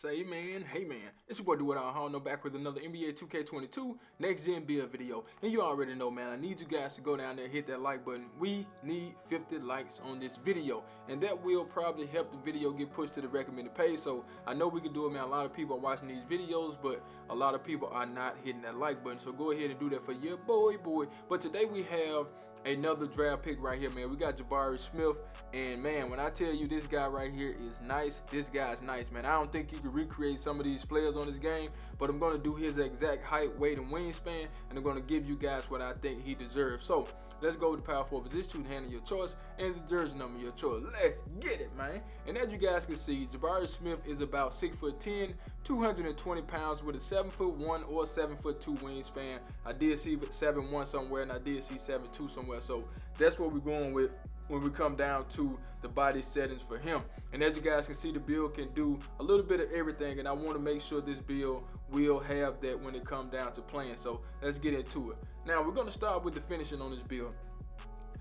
Say man, hey man, it's your boy doitallhall, back with another NBA 2K22 next gen build video. And you already know, man, I need you guys to go down there and hit that like button. We need 50 likes on this video, and that will probably help the video get pushed to the recommended page. So I know we can do it, man. A lot of people are watching these videos, but a lot of people are not hitting that like button. So go ahead and do that for your boy. But today we have another draft pick right here, man. We got Jabari Smith, and man, when I tell you this guy right here is nice, this guy's nice, man. I don't think you can recreate some of these players on this game, but I'm going to do his exact height, weight, and wingspan, and I'm going to give you guys what I think he deserves. So let's go with the power forward position, hand of your choice, and the jersey number of your choice. Let's get it, man. And as you guys can see, Jabari Smith is about 6'10", 220 pounds with a 7'1" or 7'2" wingspan. I did see 7'1" somewhere, and I did see 7'2" somewhere. So that's what we're going with when we come down to the body settings for him. And as you guys can see, the build can do a little bit of everything, and I want to make sure this build will have that when it comes down to playing. So let's get into it. Now we're going to start with the finishing on this build.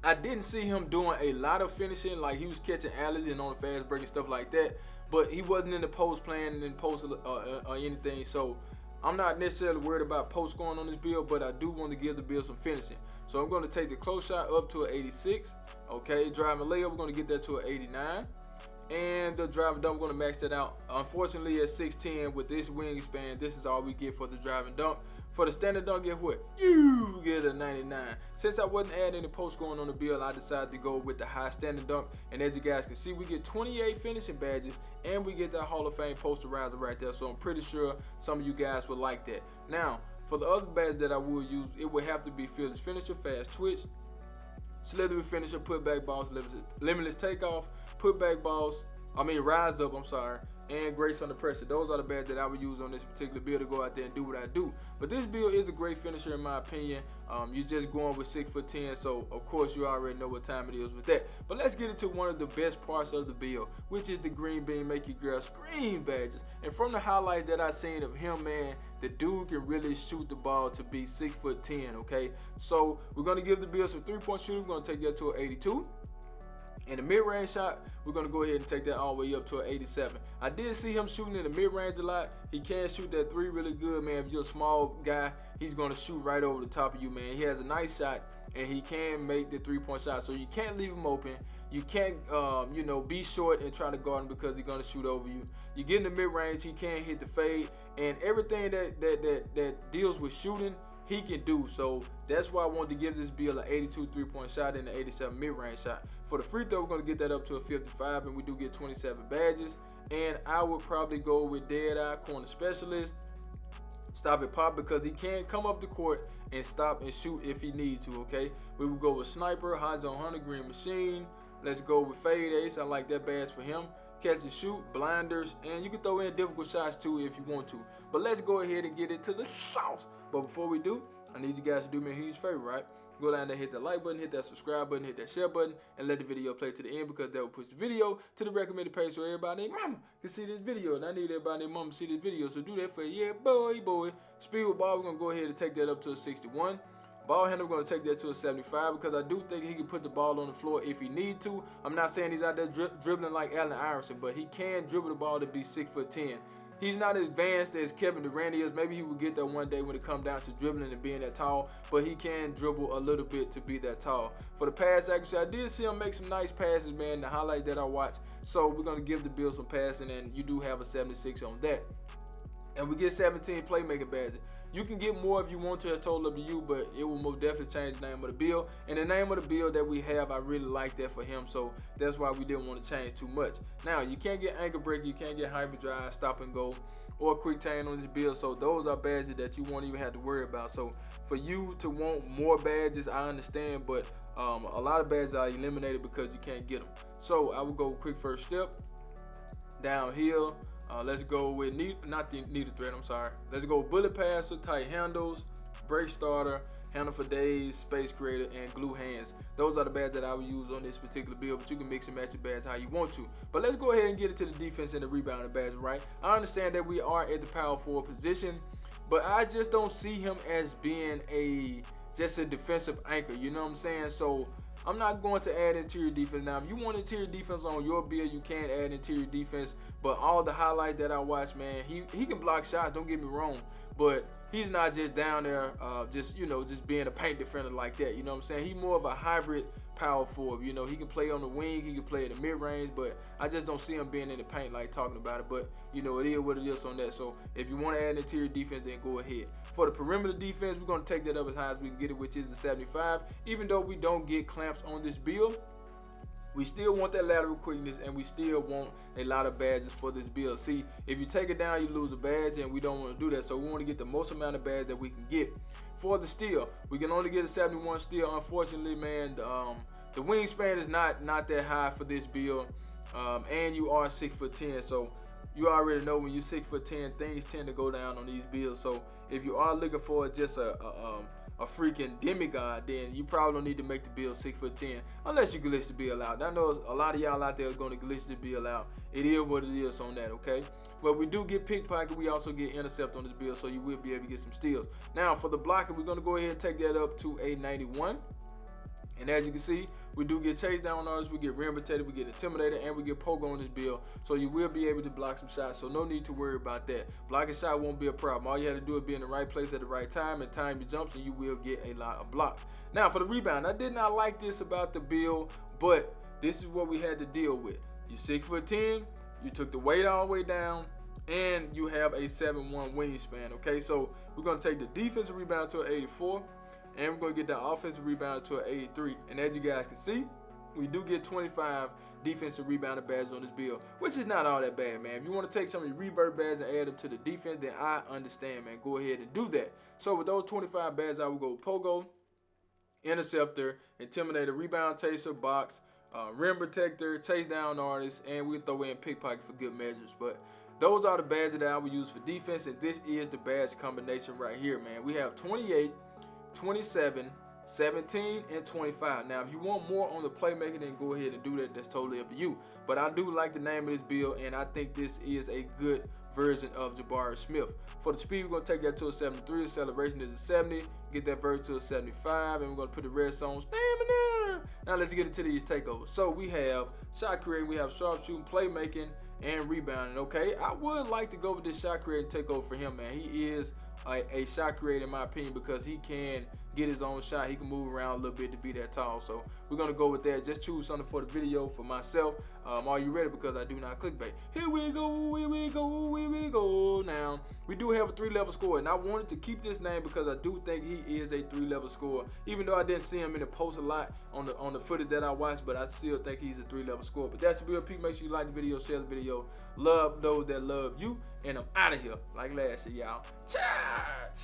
I didn't see him doing a lot of finishing, like he was catching alleys and on the fast break and stuff like that, but he wasn't in the post playing in post or anything. So I'm not necessarily worried about post scoring on this build, but I do want to give the build some finishing. So I'm going to take the close shot up to an 86. Okay, driving layup, we're going to get that to an 89. And the driving dunk, we're going to max that out. Unfortunately, at 6'10", with this wingspan, this is all we get for the driving dunk. For the standard dunk, guess what? You get a 99. Since I wasn't adding any post scoring on the build, I decided to go with the high standard dunk. And as you guys can see, we get 28 finishing badges, and we get that Hall of Fame posterizer right there. So I'm pretty sure some of you guys would like that. Now, for the other badge that I would use, it would have to be fearless finisher, fast twitch, slithery finisher, putback balls, limitless takeoff, putback balls, rise up, and grace under pressure. Those are the badges that I would use on this particular build to go out there and do what I do. But this build is a great finisher in my opinion. You're just going with 6'10", so of course you already know what time it is with that. But let's get into one of the best parts of the build, which is the green bean make your girl scream badges. And from the highlights that I seen of him, man, the dude can really shoot the ball to be 6'10", okay? So we're gonna give the build some 3-point shooting. We're gonna take that to an 82. And the mid-range shot, we're going to go ahead and take that all the way up to an 87. I did see him shooting in the mid-range a lot. He can shoot that 3 really good, man. If you're a small guy, he's going to shoot right over the top of you, man. He has a nice shot, and he can make the 3-point shot. So you can't leave him open. You can't, be short and try to guard him because he's going to shoot over you. You get in the mid-range, he can hit the fade. And everything that deals with shooting, he can do. So that's why I wanted to give this build an 82 3-point shot and an 87 mid-range shot. For the free throw, we're going to get that up to a 55, and we do get 27 badges. And I would probably go with dead eye, corner specialist, stop it pop, because he can come up the court and stop and shoot if he needs to, okay? We will go with sniper, high zone hunter, green machine. Let's go with fade ace. I like that badge for him. Catch and shoot, blinders, and you can throw in difficult shots too if you want to. But let's go ahead and get into the sauce. But before we do, I need you guys to do me a huge favor, right? Go down there, hit that like button, hit that subscribe button, hit that share button, and let the video play to the end, because that will push the video to the recommended page so everybody and mama can see this video. And I need everybody and mama to see this video, so do that for yeah, boy. Speed with ball, we're going to go ahead and take that up to a 61. Ball handler, we're going to take that to a 75, because I do think he can put the ball on the floor if he need to. I'm not saying he's out there dribbling like Allen Iverson, but he can dribble the ball to be 6'10". He's not as advanced as Kevin Durant is. Maybe he will get there one day when it comes down to dribbling and being that tall, but he can dribble a little bit to be that tall. For the pass accuracy, I did see him make some nice passes, man, the highlight that I watched. So we're going to give the Bills some passing, and you do have a 76 on that. And we get 17 playmaking badges. You can get more if you want to, it's totally up to you, but it will most definitely change the name of the build. And the name of the build that we have, I really like that for him, so that's why we didn't want to change too much. Now, you can't get ankle break, you can't get hyperdrive, stop and go, or quick tan on this build, so those are badges that you won't even have to worry about. So for you to want more badges, I understand, but a lot of badges are eliminated because you can't get them. So I will go quick first step, downhill. Let's go with not the needle thread, Let's go bullet passer, tight handles, break starter, handle for days, space creator, and glue hands. Those are the badges that I would use on this particular build, but you can mix and match your badge how you want to. But let's go ahead and get into the defense and the rebounding badge, right? I understand that we are at the power forward position, but I just don't see him as being just a defensive anchor, you know what I'm saying? So I'm not going to add interior defense. Now, if you want interior defense on your build, you can add interior defense. But all the highlights that I watched, man, he can block shots, don't get me wrong. But he's not just down there just being a paint defender like that. You know what I'm saying? He's more of a hybrid power forward. You know, he can play on the wing, he can play at the mid-range, but I just don't see him being in the paint like talking about it. But, you know, it is what it is on that. So if you want to add interior defense, then go ahead. For the perimeter defense, we're going to take that up as high as we can get it, which is the 75. Even though we don't get clamps on this build, we still want that lateral quickness, and we still want a lot of badges for this build. See, if you take it down, you lose a badge, and we don't want to do that. So we want to get the most amount of badges that we can get. For the steal, we can only get a 71 steal. Unfortunately, man, the wingspan is not that high for this build, and you are 6'10", so you already know when you're 6'10", things tend to go down on these builds. So if you are looking for just a freaking demigod, then you probably don't need to make the build 6'10", unless you glitch the build out. I know a lot of y'all out there are going to glitch the build out. It is what it is on that, okay? But we do get pickpocket. We also get intercept on this build, so you will be able to get some steals. Now, for the blocking, we're going to go ahead and take that up to a 91. And as you can see, we do get chase down on us, we get rim protected, we get intimidated, and we get pogo on this build. So you will be able to block some shots, so no need to worry about that. Blocking shot won't be a problem. All you have to do is be in the right place at the right time and time your jumps, and you will get a lot of blocks. Now for the rebound, I did not like this about the build, but this is what we had to deal with. You're 6'10", you took the weight all the way down, and you have a 7'1" wingspan, okay? So we're going to take the defensive rebound to an 84. And we're going to get that offensive rebound to an 83. And as you guys can see, we do get 25 defensive rebounding badges on this build, which is not all that bad, man. If you want to take some of your revert badges and add them to the defense, then I understand, man. Go ahead and do that. So with those 25 badges, I will go pogo, interceptor, intimidator, rebound taser, box, rim protector, chase down artist, and we'll throw in pickpocket for good measures. But those are the badges that I will use for defense, and this is the badge combination right here, man. We have 28, 27, 17, and 25. Now, if you want more on the playmaking, then go ahead and do that. That's totally up to you. But I do like the name of this build, and I think this is a good version of Jabari Smith. For the speed, we're going to take that to a 73. Acceleration is a 70. Get that version to a 75, and we're going to put the red zone stamina. Now, let's get into these takeovers. So, we have shot creating, we have sharpshooting, playmaking, and rebounding. Okay, I would like to go with this shot creating takeover for him, man. He is a shot creator in my opinion, because he can get his own shot. He can move around a little bit to be that tall. So we're gonna go with that. Just choose something for the video for myself. Are you ready? Because I do not clickbait. Here we go, here we go, here we go. Now we do have a 3-level score, and I wanted to keep this name because I do think he is a 3-level scorer. Even though I didn't see him in the post a lot on the footage that I watched, but I still think he's a 3-level scorer. But that's the real Pete. Make sure you like the video, share the video, love those that love you, and I'm out of here like last year, y'all. Charge!